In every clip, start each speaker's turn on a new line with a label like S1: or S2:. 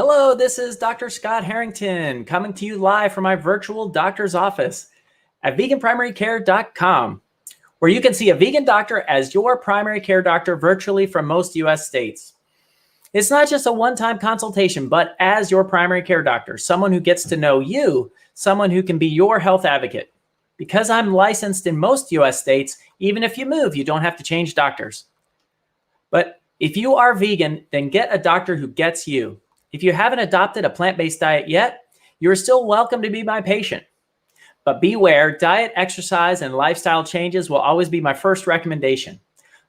S1: Hello, this is Dr. Scott Harrington coming to you live from my virtual doctor's office at veganprimarycare.com, where you can see a vegan doctor as your primary care doctor virtually from most US states. It's not just a one-time consultation, but as your primary care doctor, someone who gets to know you, someone who can be your health advocate. Because I'm licensed in most US states, even if you move, you don't have to change doctors. But if you are vegan, then get a doctor who gets you. If you haven't adopted a plant-based diet yet, you're still welcome to be my patient. But beware, diet, exercise, and lifestyle changes will always be my first recommendation.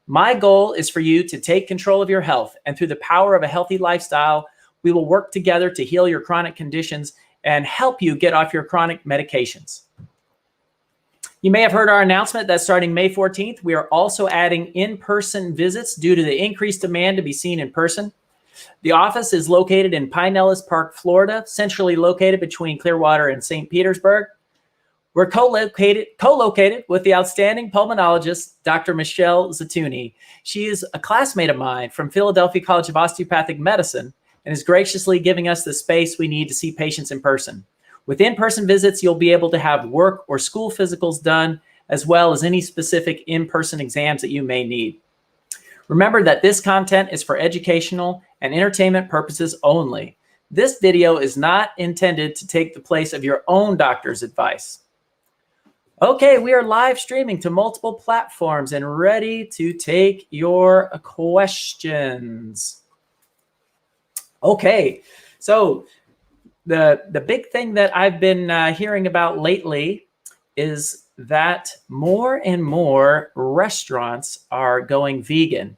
S1: My goal is for you to take control of your health, and through the power of a healthy lifestyle, we will work together to heal your chronic conditions and help you get off your chronic medications. You may have heard our announcement that starting May 14th, we are also adding in-person visits due to the increased demand to be seen in person. The office is located in Pinellas Park, Florida, centrally located between Clearwater and St. Petersburg. We're co-located with the outstanding pulmonologist, Dr. Michelle Zatuni. She is a classmate of mine from Philadelphia College of Osteopathic Medicine and is graciously giving us the space we need to see patients in person. With in-person visits, you'll be able to have work or school physicals done, as well as any specific in-person exams that you may need. Remember that this content is for educational and entertainment purposes only. This video is not intended to take the place of your own doctor's advice. Okay, we are live streaming to multiple platforms and ready to take your questions. Okay, so the big thing that I've been hearing about lately is that more and more restaurants are going vegan.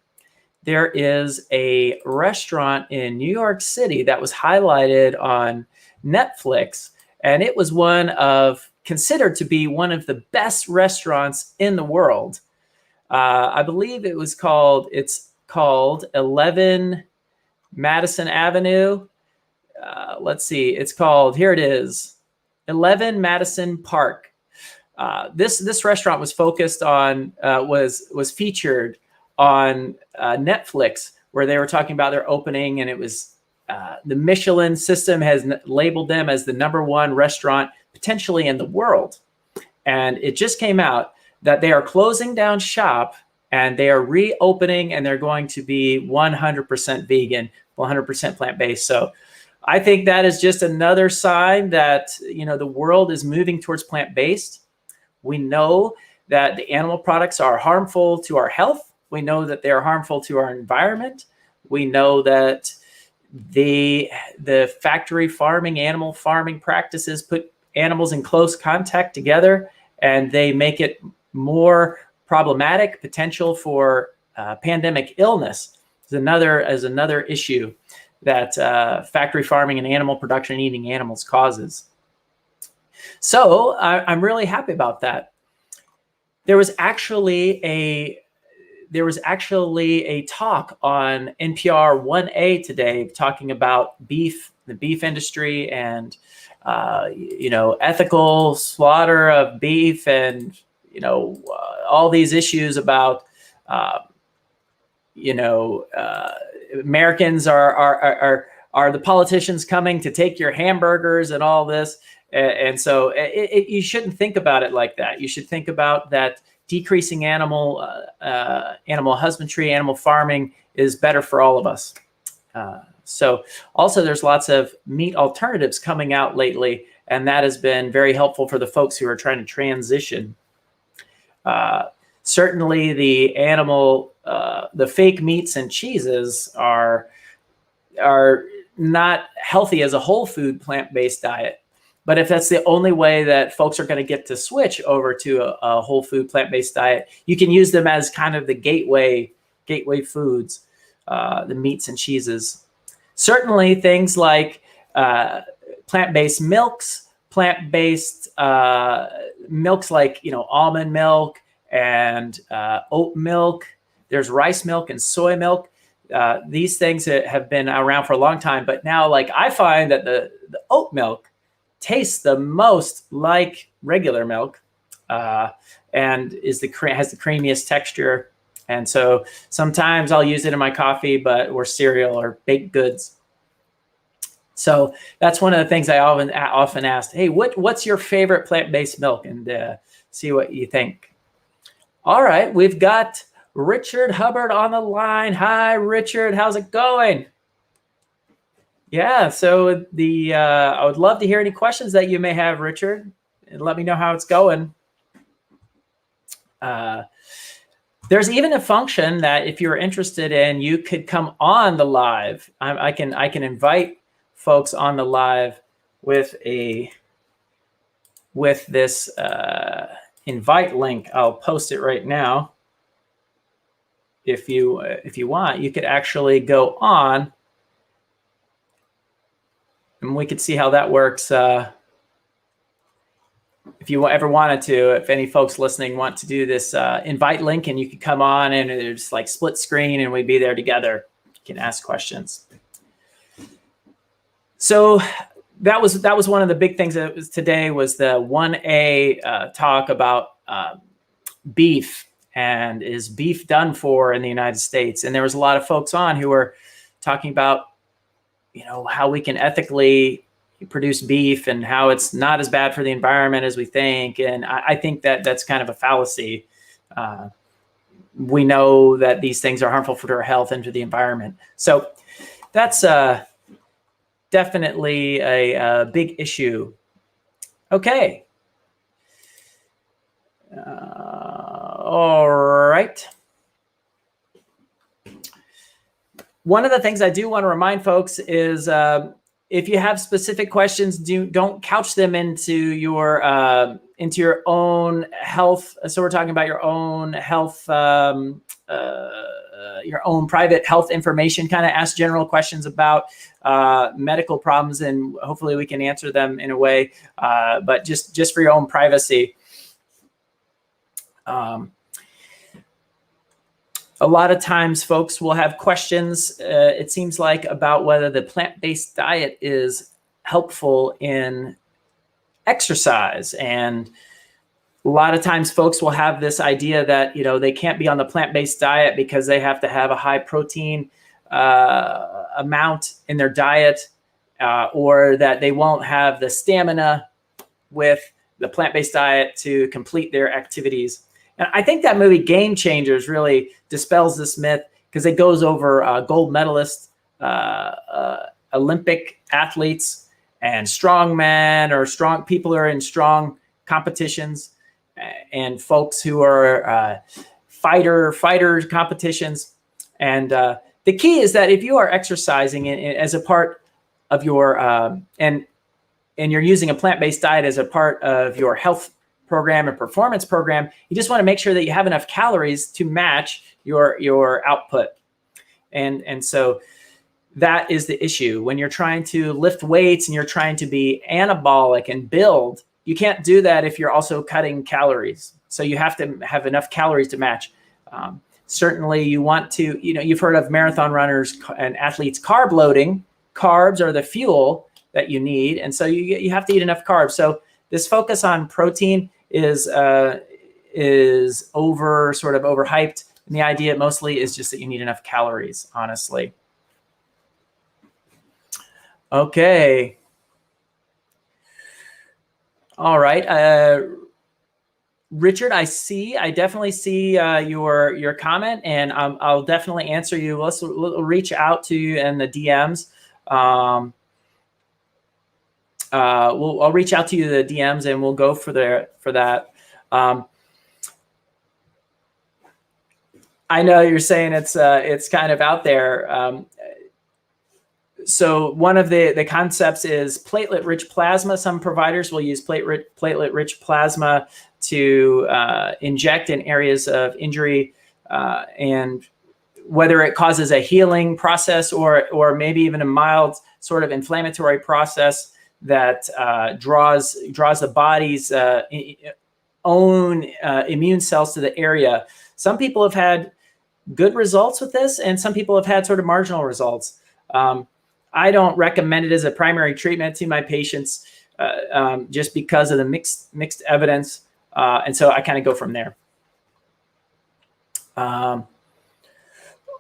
S1: There is a restaurant in New York City that was highlighted on Netflix, and it was considered to be one of the best restaurants in the world. I believe it's called 11 Madison Avenue. Let's see, here it is, 11 Madison Park. This restaurant was focused on, was featured on Netflix, where they were talking about their opening, and it was the Michelin system has labeled them as the #1 restaurant potentially in the world. And it just came out that they are closing down shop and they are reopening, and they're going to be 100% vegan, 100% plant-based. So I think that is just another sign that, the world is moving towards plant-based. We know that the animal products are harmful to our health. We know that they are harmful to our environment. We know that the factory farming, animal farming practices put animals in close contact together, and they make it more problematic, potential for pandemic illness is another issue that factory farming and animal production, eating animals, causes. So I'm really happy about that. There was actually a talk on NPR 1A today talking about beef, the beef industry, and ethical slaughter of beef, and all these issues about Americans are the politicians coming to take your hamburgers and all this. And so you shouldn't think about it like that. You should think about that decreasing animal husbandry, animal farming is better for all of us. So also there's lots of meat alternatives coming out lately, and that has been very helpful for the folks who are trying to transition. Certainly the fake meats and cheeses are not healthy as a whole food plant-based diet. But if that's the only way that folks are going to get to switch over to a whole food plant-based diet, you can use them as kind of the gateway foods, the meats and cheeses. Certainly things like plant-based milks, plant-based milks like almond milk and oat milk. There's rice milk and soy milk. These things have been around for a long time, but now, like, I find that the oat milk tastes the most like regular milk, and has the creamiest texture. And so sometimes I'll use it in my coffee, or cereal or baked goods. So that's one of the things I often ask. Hey, what's your favorite plant-based milk? And see what you think. All right, we've got Richard Hubbard on the line. Hi, Richard. How's it going? Yeah, so I would love to hear any questions that you may have, Richard, and let me know how it's going. There's even a function that if you're interested in, you could come on the live. I can invite folks on the live with this invite link. I'll post it right now. If you want, you could actually go on, and we could see how that works. If you ever wanted to, if any folks listening want to do this invite link, and you could come on, and it's like split screen, and we'd be there together. You can ask questions. So that was one of the big things that was today was the 1A talk about beef, and is beef done for in the United States? And there was a lot of folks on who were talking about, how we can ethically produce beef and how it's not as bad for the environment as we think. And I think that that's kind of a fallacy. We know that these things are harmful for our health and to the environment. So that's definitely a big issue. Okay. All right. One of the things I do want to remind folks is if you have specific questions, don't couch them into your own health. So we're talking about your own health, your own private health information. Kind of ask general questions about medical problems, and hopefully we can answer them in a way. But just for your own privacy. A lot of times folks will have questions, it seems like, about whether the plant-based diet is helpful in exercise. And a lot of times folks will have this idea that, they can't be on the plant-based diet because they have to have a high protein amount in their diet, or that they won't have the stamina with the plant-based diet to complete their activities. And I think that movie Game Changers really dispels this myth, because it goes over gold medalists, Olympic athletes, and strongmen, or strong people who are in strong competitions, and folks who are fighter competitions. And the key is that if you are exercising as a part of your and you're using a plant-based diet as a part of your health program and performance program, you just want to make sure that you have enough calories to match your output. And so that is the issue. When you're trying to lift weights and you're trying to be anabolic and build, you can't do that if you're also cutting calories. So you have to have enough calories to match. Certainly you want to, you've heard of marathon runners and athletes carb loading. Carbs are the fuel that you need. And so you have to eat enough carbs. So this focus on protein is overhyped. And the idea mostly is just that you need enough calories, honestly. Okay. All right. Richard, I definitely see your comment, and I'll definitely answer you. We'll reach out to you in the DMs. I'll reach out to you in the DMs, and we'll go for that. I know you're saying it's kind of out there. So one of the concepts is platelet-rich plasma. Some providers will use platelet-rich plasma to inject in areas of injury, and whether it causes a healing process or maybe even a mild sort of inflammatory process that draws the body's own immune cells to the area. Some people have had good results with this, and some people have had sort of marginal results. I don't recommend it as a primary treatment to my patients just because of the mixed evidence. And so I kind of go from there.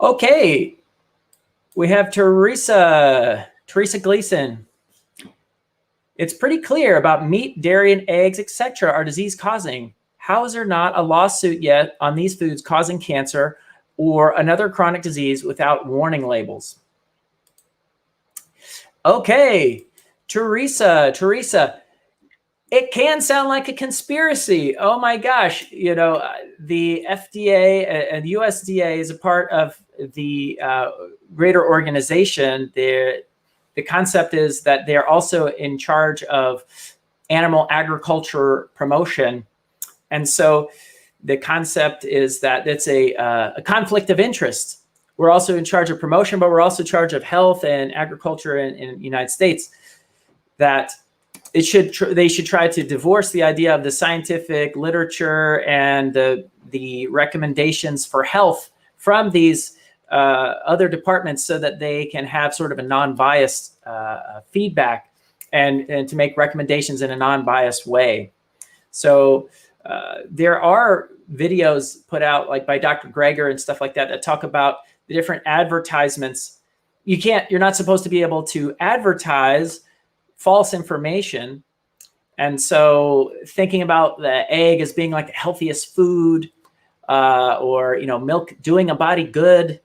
S1: Okay. We have Teresa Gleason. It's pretty clear about meat, dairy, and eggs, etc. are disease causing. How is there not a lawsuit yet on these foods causing cancer or another chronic disease without warning labels? Okay, Teresa, it can sound like a conspiracy. Oh my gosh, the FDA and USDA is a part of the greater organization. The concept is that they're also in charge of animal agriculture promotion. And so the concept is that it's a conflict of interest. We're also in charge of promotion, but we're also in charge of health and agriculture in the United States. That they should try to divorce the idea of the scientific literature and the recommendations for health from these other departments, so that they can have sort of a non-biased feedback and to make recommendations in a non-biased way. So there are videos put out like by Dr. Greger and stuff like that that talk about the different advertisements. You're not supposed to be able to advertise false information. And so thinking about the egg as being like the healthiest food, or milk doing a body good,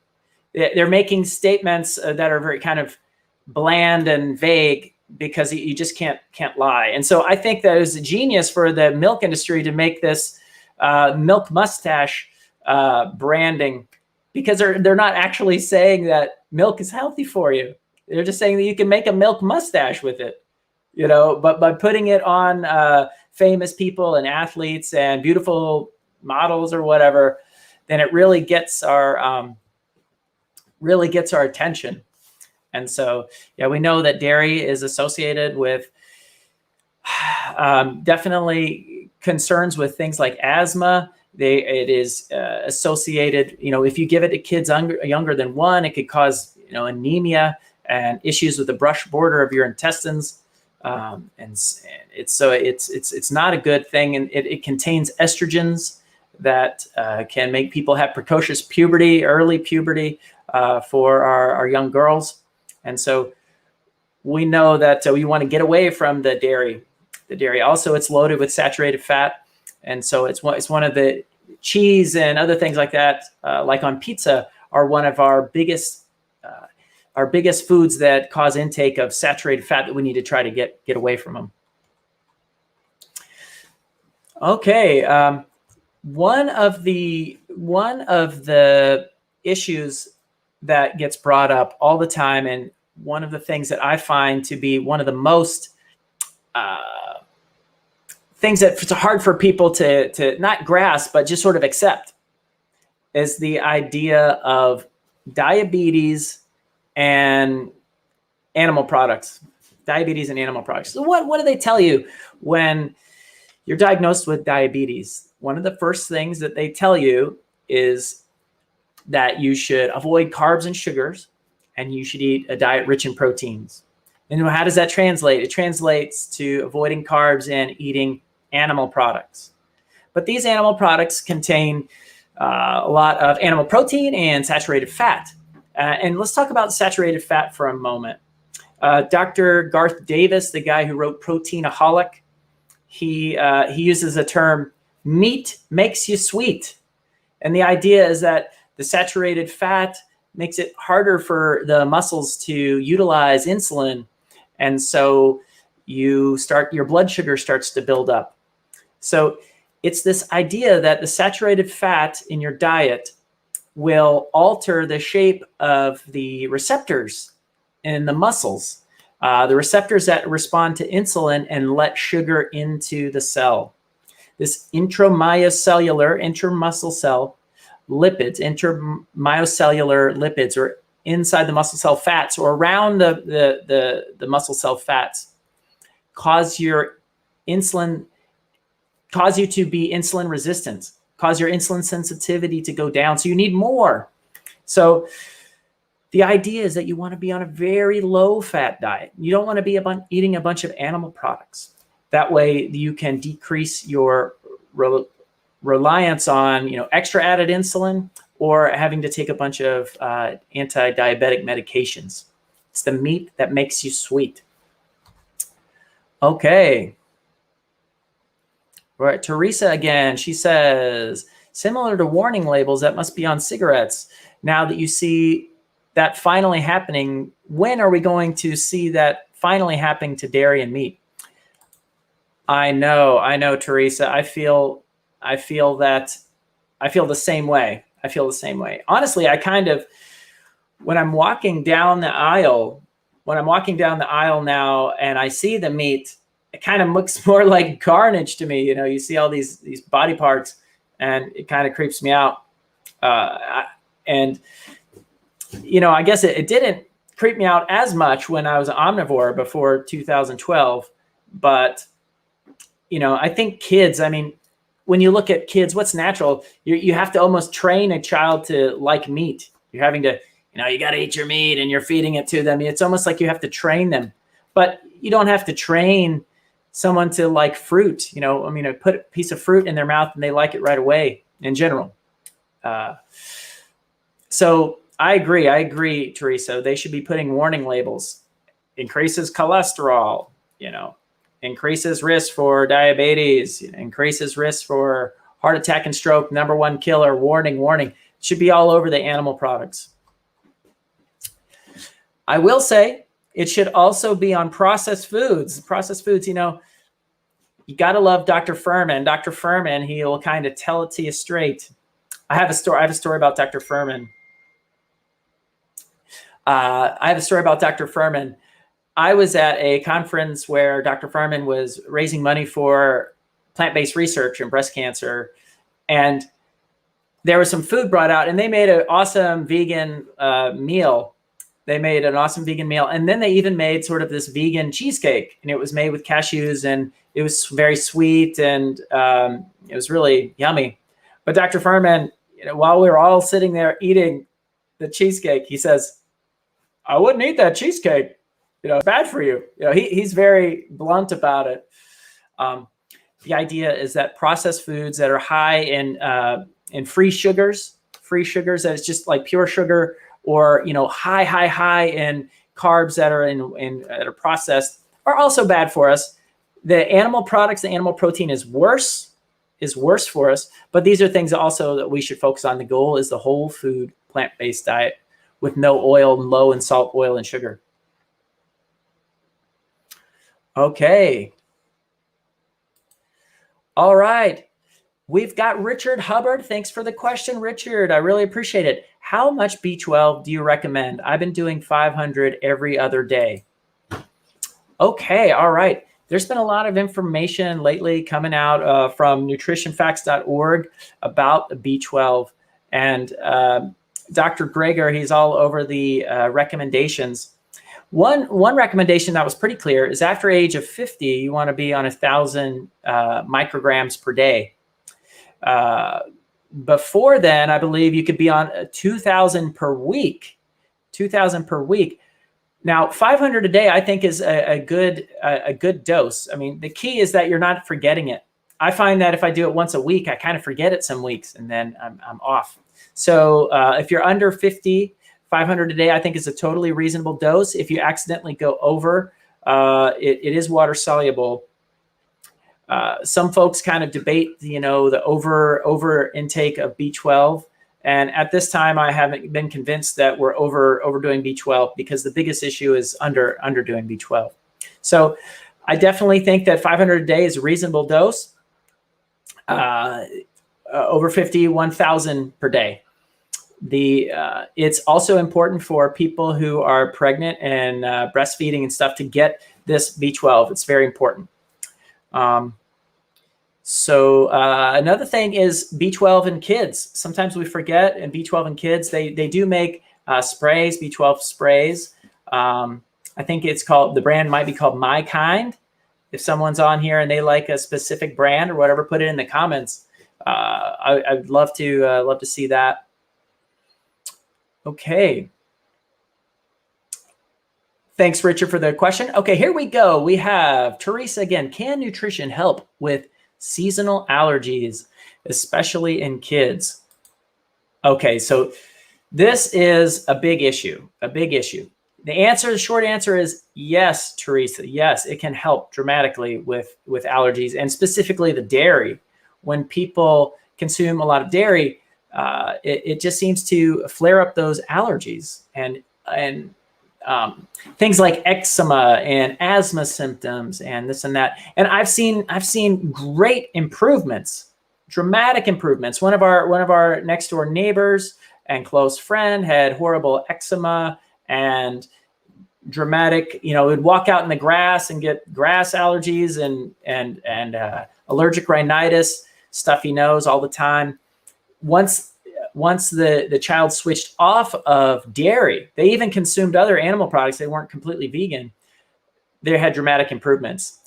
S1: they're making statements that are very kind of bland and vague, because you just can't lie. And so I think that it was a genius for the milk industry to make this milk mustache branding, because they're not actually saying that milk is healthy for you. They're just saying that you can make a milk mustache with it, but by putting it on famous people and athletes and beautiful models or whatever, then it really gets our attention. And so, yeah, we know that dairy is associated with definitely concerns with things like asthma. It is associated, if you give it to kids younger than 1, it could cause, anemia and issues with the brush border of your intestines. And it's not a good thing. And it contains estrogens that can make people have precocious puberty, early puberty for our young girls. And so we know that we want to get away from the dairy. The dairy also, it's loaded with saturated fat. And so it's one of the cheese and other things like that, like on pizza, are one of our biggest foods that cause intake of saturated fat that we need to try to get away from them. Okay, one of the issues that gets brought up all the time, and one of the things that I find to be one of the most things that it's hard for people to not grasp, but just sort of accept, is the idea of diabetes and animal products. Diabetes and animal products. So what do they tell you when you're diagnosed with diabetes? One of the first things that they tell you is that you should avoid carbs and sugars, and you should eat a diet rich in proteins. And how does that translate? It translates to avoiding carbs and eating animal products. But these animal products contain a lot of animal protein and saturated fat. And let's talk about saturated fat for a moment. Dr. Garth Davis, the guy who wrote Proteinaholic, he uses the term "meat makes you sweet." And the idea is that the saturated fat makes it harder for the muscles to utilize insulin. And so your blood sugar starts to build up. So it's this idea that the saturated fat in your diet will alter the shape of the receptors in the muscles, the receptors that respond to insulin and let sugar into the cell. This intramuscle cell lipids, intramyocellular lipids, or inside the muscle cell fats, or around the muscle cell fats, cause you to be insulin resistant, cause your insulin sensitivity to go down. So you need more. So the idea is that you want to be on a very low fat diet. You don't want to be eating a bunch of animal products. That way you can decrease your reliance on extra added insulin or having to take a bunch of anti-diabetic medications. It's the meat that makes you sweet. Okay. All right, Teresa again, she says, similar to warning labels that must be on cigarettes. Now that you see that finally happening, when are we going to see that finally happening to dairy and meat? I know, Teresa. I feel that I feel the same way. I feel the same way. Honestly, I kind of, when I'm walking down the aisle, now and I see the meat, it kind of looks more like carnage to me. You see all these body parts, and it kind of creeps me out. And I guess it didn't creep me out as much when I was an omnivore before 2012, but I think kids. I mean, when you look at kids, what's natural? You have to almost train a child to like meat. You're having to, you got to eat your meat, and you're feeding it to them. It's almost like you have to train them, but you don't have to train someone to like fruit. I put a piece of fruit in their mouth and they like it right away in general. So I agree, Teresa. They should be putting warning labels. Increases cholesterol, increases risk for diabetes, increases risk for heart attack and stroke, #1 killer, warning. It should be all over the animal products. I will say it should also be on processed foods. Processed foods, you got to love Dr. Furman. Dr. Furman, he'll kind of tell it to you straight. I have a story about Dr. Furman. I was at a conference where Dr. Furman was raising money for plant-based research in breast cancer. And there was some food brought out, and they made an awesome vegan meal. And then they even made sort of this vegan cheesecake, and it was made with cashews, and it was very sweet, and it was really yummy. But Dr. Furman, while we were all sitting there eating the cheesecake, he says, "I wouldn't eat that cheesecake. It's bad for you." He's very blunt about it. The idea is that processed foods that are high in free sugars, that it's just like pure sugar, or high in carbs that are processed, are also bad for us. The animal products, the animal protein is worse for us. But these are things also that we should focus on. The goal is the whole food plant-based diet with no oil, low in salt, oil, and sugar. Okay. All right. We've got Richard Hubbard. Thanks for the question, Richard. I really appreciate it. How much B12 do you recommend? I've been doing 500 every other day. Okay. All right. There's been a lot of information lately coming out from nutritionfacts.org about the B12. And Dr. Greger, he's all over the recommendations. One recommendation that was pretty clear is after age of 50, you want to be on 1,000 micrograms per day. Before then, I believe you could be on 2,000 per week. 2,000 per week. Now, 500 a day, I think, is a good dose. I mean, the key is that you're not forgetting it. I find that if I do it once a week, I kind of forget it some weeks, and then I'm off. So if you're under 50, 500 a day, I think, is a totally reasonable dose. If you accidentally go over, it is water soluble. Some folks kind of debate, the over intake of B12. And at this time, I haven't been convinced that we're overdoing B12, because the biggest issue is underdoing B12. So I definitely think that 500 a day is a reasonable dose. Over 50, 1,000 per day. It's also important for people who are pregnant and breastfeeding and stuff to get this B12. It's very important. So another thing is B12 in kids. Sometimes we forget, and B12 in kids, they do make sprays, B12 sprays. I think the brand might be called My Kind. If someone's on here and they like a specific brand or whatever, put it in the comments. I'd love to see that. Okay. Thanks, Richard, for the question. Okay, here we go. We have Teresa again. Can nutrition help with seasonal allergies, especially in kids? Okay, so this is a big issue. The short answer is yes, Teresa. Yes, it can help dramatically with allergies, and specifically the dairy. When people consume a lot of dairy, it just seems to flare up those allergies and things like eczema and asthma symptoms and this and that. And I've seen great improvements, dramatic improvements. One of our next door neighbors and close friend had horrible eczema and dramatic, would walk out in the grass and get grass allergies and allergic rhinitis, stuffy nose all the time. Once the child switched off of dairy, they even consumed other animal products. They weren't completely vegan. They had dramatic improvements.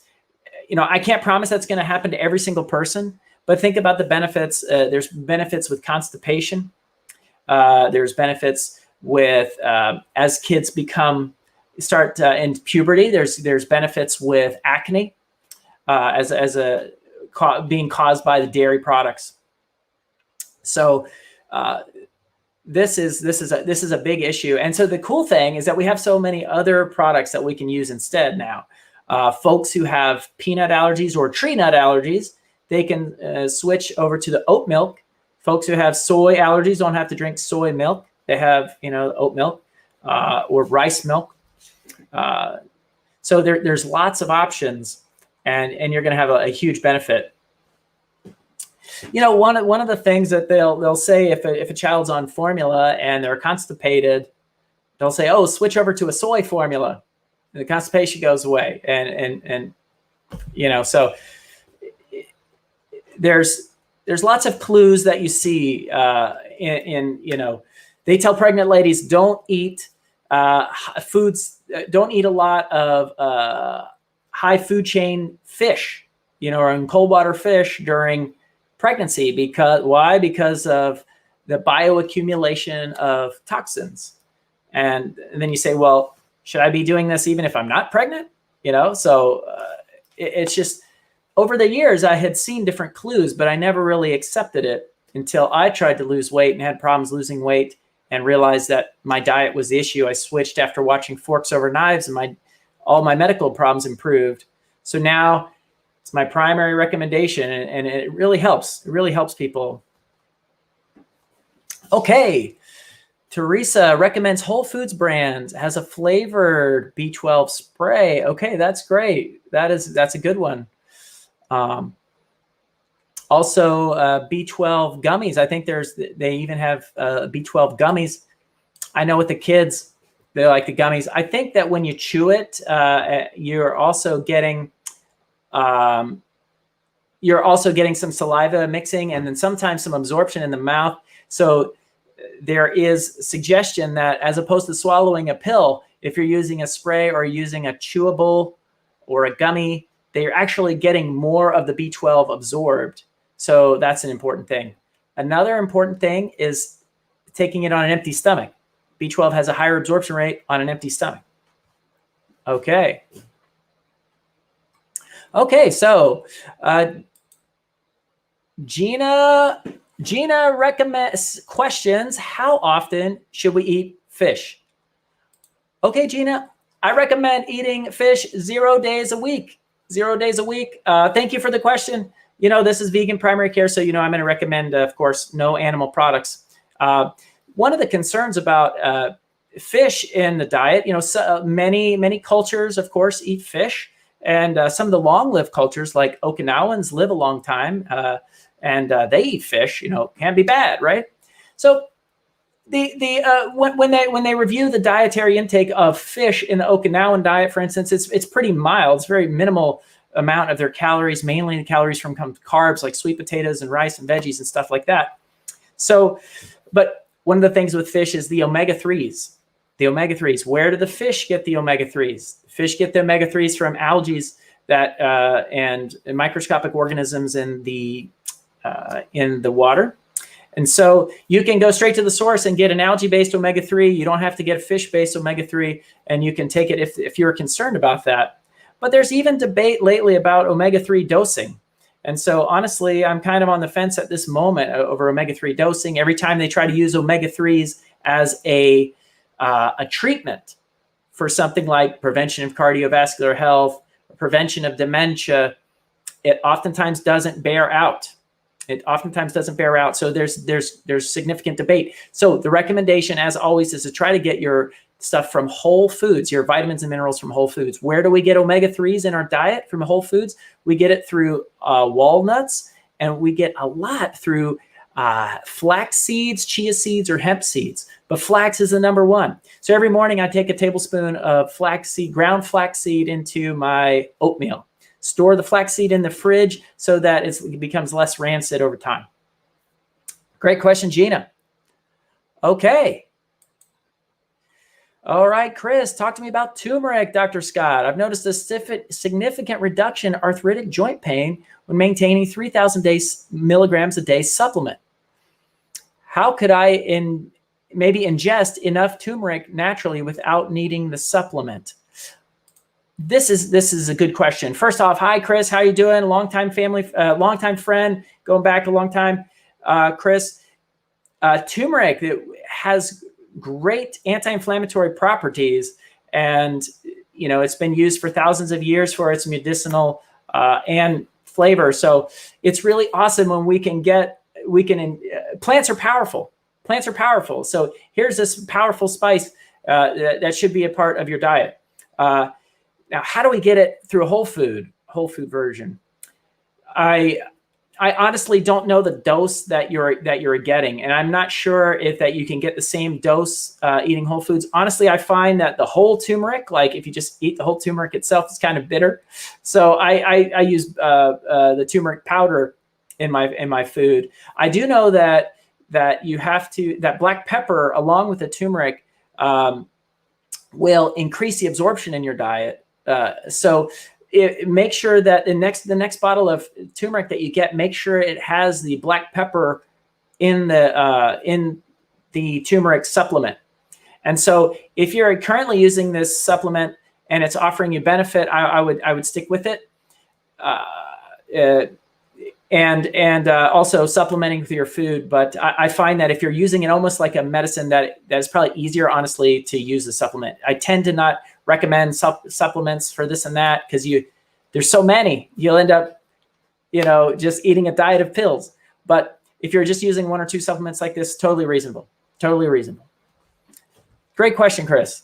S1: I can't promise that's going to happen to every single person, but think about the benefits. There's benefits with constipation. There's benefits with as kids start in puberty. There's benefits with acne being caused by the dairy products. So this is a big issue. And so the cool thing is that we have so many other products that we can use instead now. Folks who have peanut allergies or tree nut allergies, they can switch over to the oat milk. Folks who have soy allergies don't have to drink soy milk. They have, oat milk or rice milk. So there's lots of options, and you're going to have a huge benefit. One of the things that they'll say if a child's on formula and they're constipated, they'll say, "Oh, switch over to a soy formula," and the constipation goes away. And so there's lots of clues that you see they tell pregnant ladies don't eat foods, don't eat a lot of high food chain fish, or in cold water fish during pregnancy. Because of the bioaccumulation of toxins. And then you say, well, should I be doing this even if I'm not pregnant? So it's just, over the years I had seen different clues, but I never really accepted it until I tried to lose weight and had problems losing weight and realized that my diet was the issue. I switched after watching Forks Over Knives, and all my medical problems improved. So now it's my primary recommendation, and it really helps. It really helps people. Okay. Teresa recommends Whole Foods brands, has a flavored B12 spray. Okay, that's great. That's a good one. Also, B12 gummies. I think they even have B12 gummies. I know with the kids, they like the gummies. I think that when you chew it, you're also getting some saliva mixing, and then sometimes some absorption in the mouth. So there is suggestion that as opposed to swallowing a pill, if you're using a spray or using a chewable or a gummy, they're actually getting more of the B12 absorbed. So that's an important thing. Another important thing is taking it on an empty stomach. B12 has a higher absorption rate on an empty stomach. Okay. Okay, so Gina recommends questions, how often should we eat fish? Okay, Gina, I recommend eating fish 0 days a week. 0 days a week. Thank you for the question. This is vegan primary care, so I'm going to recommend, of course, no animal products. One of the concerns about fish in the diet, many cultures, of course, eat fish, and some of the long-lived cultures, like Okinawans, live a long time, and they eat fish. Can be bad, right? So when they review the dietary intake of fish in the Okinawan diet, for instance, it's pretty mild. It's very minimal amount of their calories, mainly the calories from carbs like sweet potatoes and rice and veggies and stuff like that. So, but one of the things with fish is the omega-3s. The omega-3s. Where do the fish get the omega-3s? Fish get the omega-3s from algae and microscopic organisms in the water. And so you can go straight to the source and get an algae-based omega-3. You don't have to get a fish-based omega-3, and you can take it if you're concerned about that. But there's even debate lately about omega-3 dosing. And so honestly, I'm kind of on the fence at this moment over omega-3 dosing. Every time they try to use omega-3s as a treatment for something like prevention of cardiovascular health, prevention of dementia, it oftentimes doesn't bear out. It oftentimes doesn't bear out. So there's significant debate. So the recommendation, as always, is to try to get your stuff from whole foods, your vitamins and minerals from whole foods. Where do we get omega-3s in our diet from whole foods? We get it through walnuts, and we get a lot through flax seeds, chia seeds, or hemp seeds. But flax is the number one. So every morning I take a tablespoon of flaxseed, ground flaxseed, into my oatmeal. Store the flaxseed in the fridge so that it becomes less rancid over time. Great question, Gina. Okay. All right, Chris, talk to me about turmeric, Dr. Scott. I've noticed a significant reduction in arthritic joint pain when maintaining 3,000 milligrams a day supplement. How could I maybe ingest enough turmeric naturally without needing the supplement? This is a good question. First off, hi, Chris. How you doing? Longtime friend, going back a long time. Chris, turmeric, it has great anti-inflammatory properties, and it's been used for thousands of years for its medicinal and flavor. So it's really awesome when plants are powerful. Plants are powerful. So here's this powerful spice that should be a part of your diet. Now, how do we get it through a whole food version? I honestly don't know the dose that you're getting, and I'm not sure that you can get the same dose eating whole foods. Honestly, I find that the whole turmeric, like if you just eat the whole turmeric itself, it's kind of bitter. So I use the turmeric powder in my food. I do know that black pepper along with the turmeric will increase the absorption in your diet. So make sure that the next bottle of turmeric that you get, make sure it has the black pepper in the turmeric supplement. And so if you're currently using this supplement and it's offering you benefit, I would stick with it. And also supplementing with your food. But I find that if you're using it almost like a medicine, that is probably easier, honestly, to use the supplement. I tend to not recommend supplements for this and that because there's so many. You'll end up, just eating a diet of pills. But if you're just using one or two supplements like this, totally reasonable. Totally reasonable. Great question, Chris.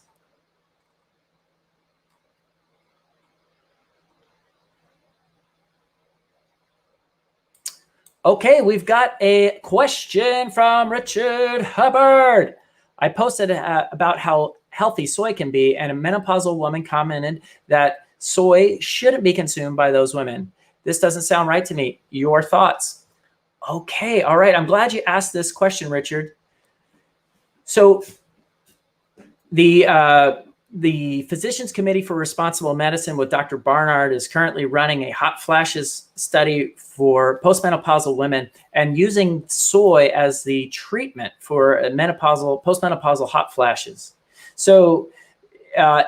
S1: Okay, we've got a question from Richard Hubbard. I posted about how healthy soy can be, and a menopausal woman commented that soy shouldn't be consumed by those women. This doesn't sound right to me. Your thoughts? Okay, all right. I'm glad you asked this question, Richard. So the Physicians Committee for Responsible Medicine with Dr. Barnard is currently running a hot flashes study for postmenopausal women and using soy as the treatment for postmenopausal hot flashes. So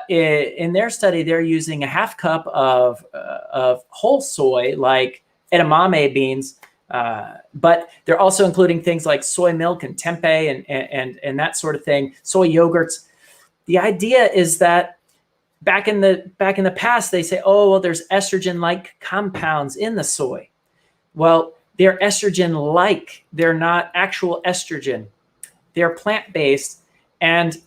S1: in their study, they're using a half cup of whole soy, like edamame beans, but they're also including things like soy milk and tempeh and that sort of thing, soy yogurts. The idea is that back in the past, they say, oh, well, there's estrogen-like compounds in the soy. Well, they're estrogen-like. They're not actual estrogen. They're plant-based, and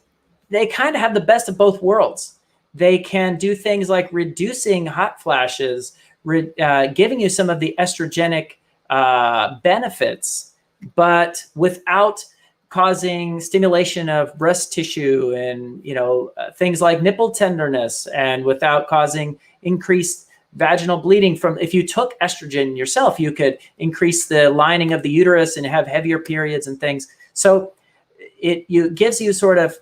S1: they kind of have the best of both worlds. They can do things like reducing hot flashes, giving you some of the estrogenic benefits, but without causing stimulation of breast tissue and things like nipple tenderness, and without causing increased vaginal bleeding from. If you took estrogen yourself, you could increase the lining of the uterus and have heavier periods and things. So it gives you sort of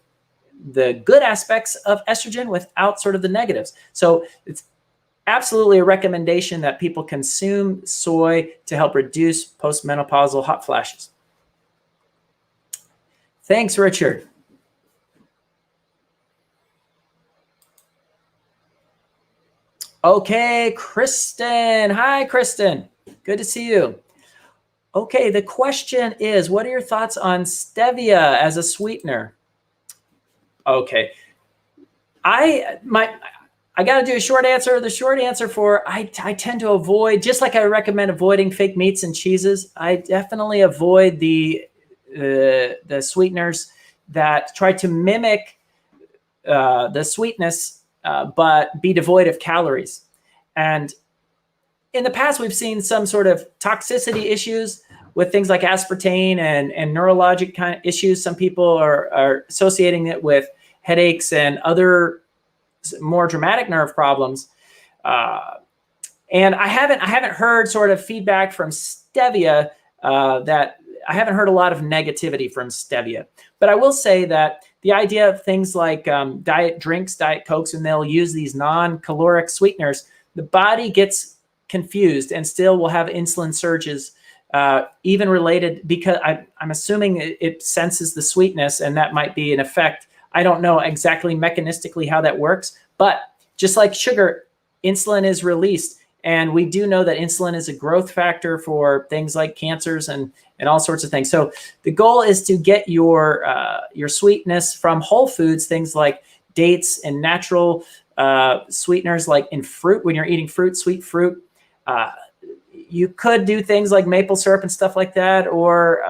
S1: the good aspects of estrogen without sort of the negatives. So it's absolutely a recommendation that people consume soy to help reduce postmenopausal hot flashes. Thanks, Richard. Okay, Kristen. Hi, Kristen. Good to see you. Okay, the question is, what are your thoughts on stevia as a sweetener? Okay. I got to do a short answer. The short answer for I tend to avoid, just like I recommend avoiding fake meats and cheeses, I definitely avoid the sweeteners that try to mimic the sweetness, but be devoid of calories. And in the past, we've seen some sort of toxicity issues with things like aspartame and neurologic kind of issues. Some people are associating it with headaches and other more dramatic nerve problems. And I haven't heard sort of feedback from stevia that I haven't heard a lot of negativity from stevia. But I will say that the idea of things like diet drinks, diet Cokes, and they'll use these non-caloric sweeteners, the body gets confused and still will have insulin surges, even related, because I'm assuming it senses the sweetness, and that might be an effect. I don't know exactly mechanistically how that works, but just like sugar, insulin is released. And we do know that insulin is a growth factor for things like cancers and all sorts of things. So the goal is to get your sweetness from whole foods, things like dates and natural sweeteners, like in fruit. When you're eating fruit, sweet fruit, you could do things like maple syrup and stuff like that, or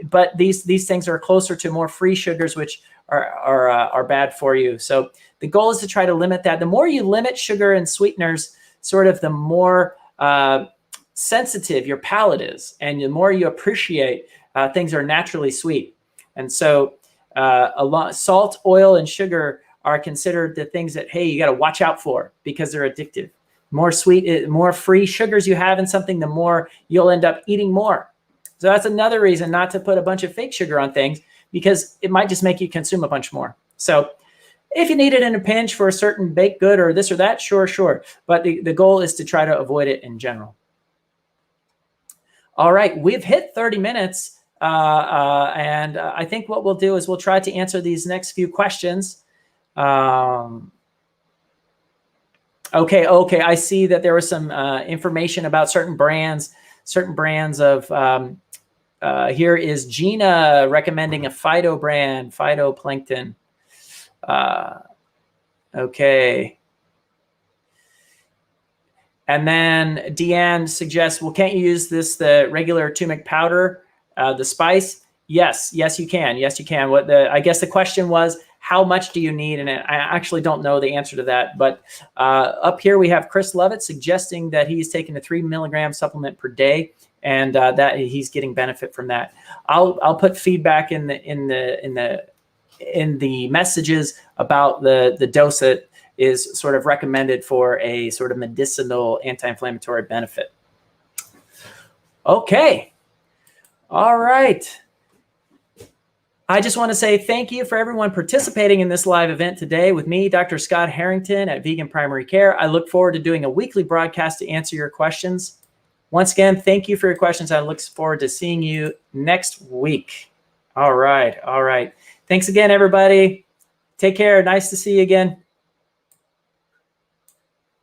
S1: but these things are closer to more free sugars, which are bad for you. So the goal is to try to limit that. The more you limit sugar and sweeteners, sort of the more sensitive your palate is, and the more you appreciate things are naturally sweet. And so salt, oil, and sugar are considered the things that, hey, you got to watch out for because they're addictive. More sweet, more free sugars you have in something, the more you'll end up eating more. So that's another reason not to put a bunch of fake sugar on things, because it might just make you consume a bunch more. So if you need it in a pinch for a certain baked good or this or that, sure. But the goal is to try to avoid it in general. All right, we've hit 30 minutes. And I think what we'll do is we'll try to answer these next few questions. Okay. I see that there was some information about certain brands of, here is Gina recommending a Phyto brand, Phytoplankton. Okay. And then Deanne suggests, well, can't you use the regular turmeric powder, the spice? Yes, you can. Yes, you can. I guess the question was, how much do you need? And I actually don't know the answer to that. But up here we have Chris Lovett suggesting that he's taking a 3 milligram supplement per day, and that he's getting benefit from that. I'll put feedback in the messages about the dose that is sort of recommended for a sort of medicinal anti-inflammatory benefit. Okay. All right. I just want to say thank you for everyone participating in this live event today with me, Dr. Scott Harrington at Vegan Primary Care. I look forward to doing a weekly broadcast to answer your questions. Once again, thank you for your questions. I look forward to seeing you next week. All right. Thanks again, everybody. Take care. Nice to see you again.